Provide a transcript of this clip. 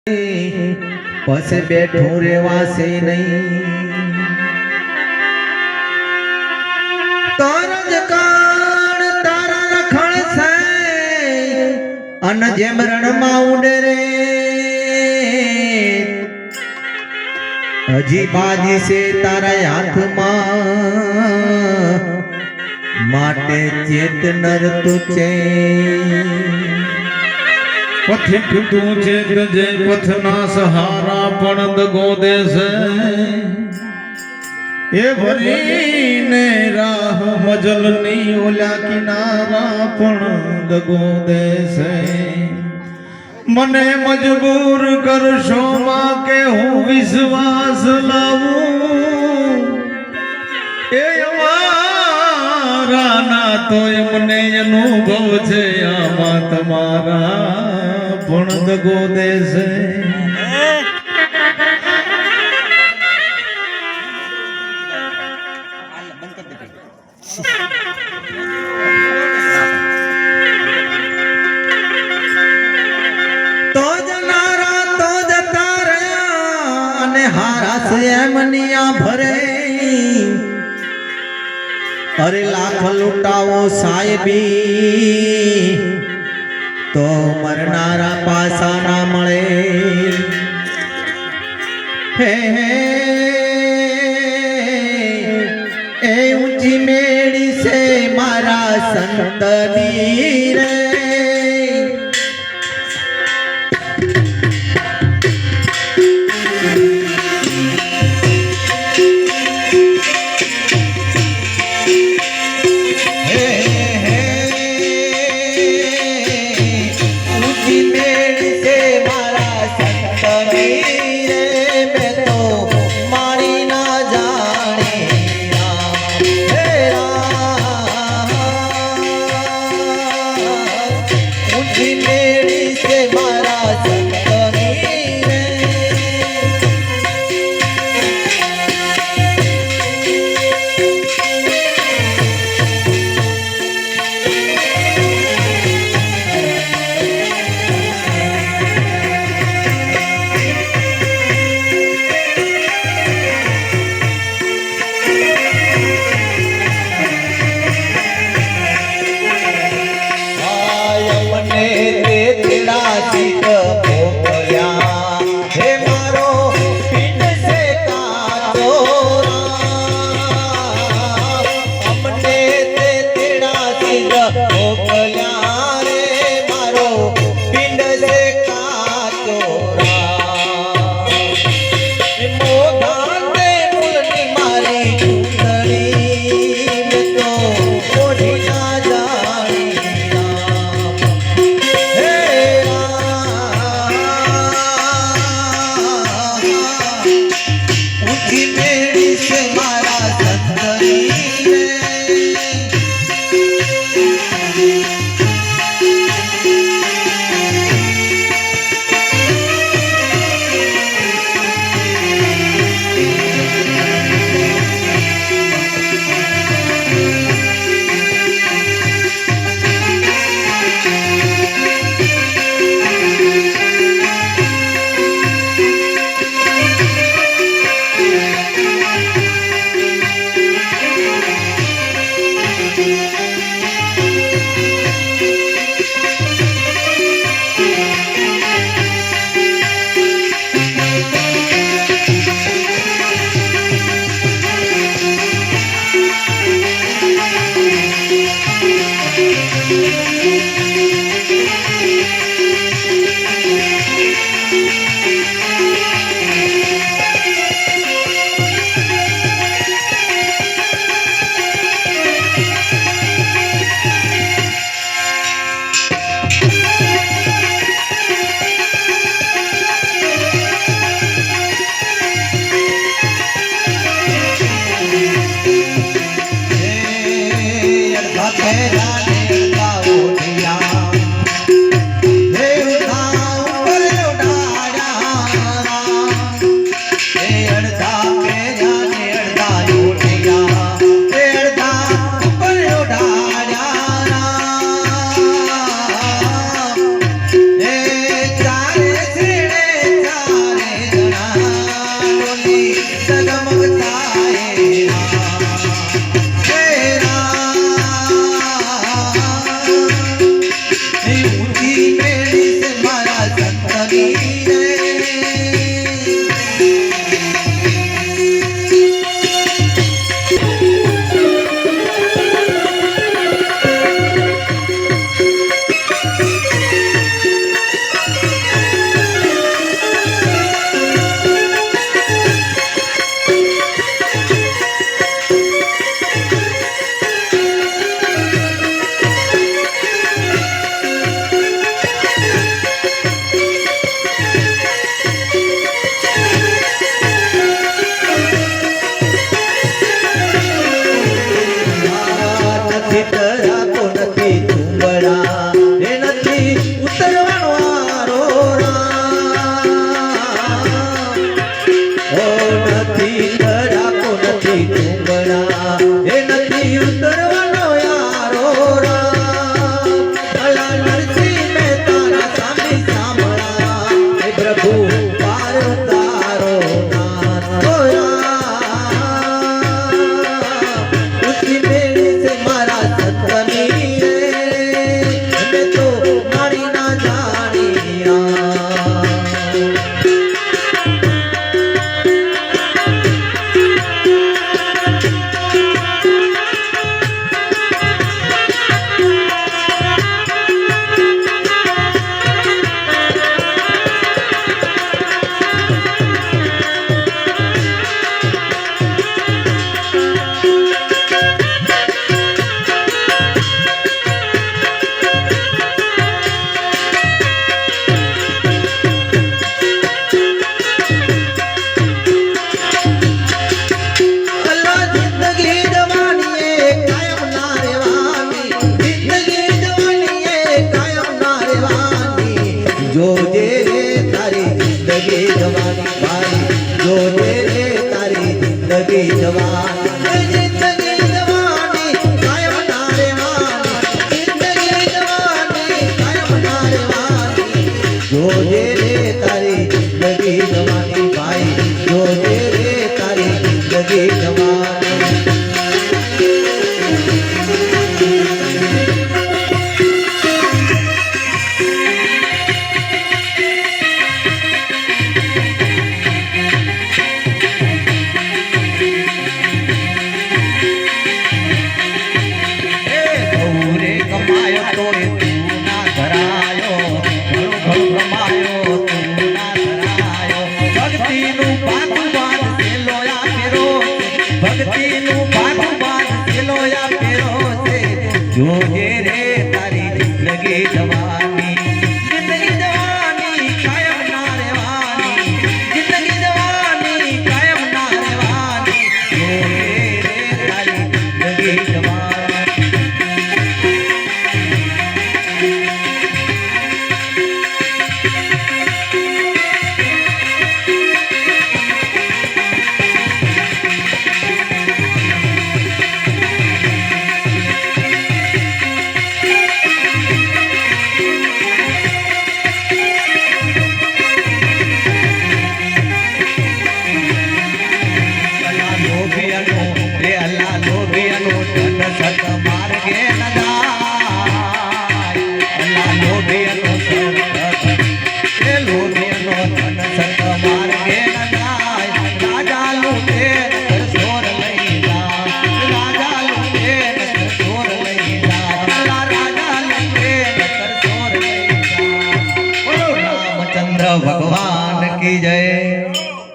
પછી બેઠું રેવાશે નહીં। તારા જ કાન તારા રખણ છે અન જેમ રણમાં ઉડે રે હજી બાજી છે તારા હાથમાં માટે ચેત નર તુચે પથિક તું ચેત જે પથના સહારા પણ દગો દેશે એ ભરીને રાહ મજલની ઓલા કિનારા પણ દગો દેશે। મને મજબૂર કરશો માં કે હું વિશ્વાસ લાવું એ અમારા ના તો એમને અનુભવ છે આમાં તમારા પણ દગો દેશે। તો જનારા તો જતા રહ્યા અને હારા એમનિયા ભરે અરે લાખ લૂંટાવો સાહેબી તો મરનારા પાસા ના મળે। હે એ ઊંચી મેળી છે મારા સંતની રે સંતની રે જોજે રે તારી જિંદગી જવાની, જિંદગી જવાની કાયમ ના રહેવાની, જિંદગી જવાની કાયમ ના રહેવાની, જોજે રે તારી જિંદગી જવાની. भगवान की जय.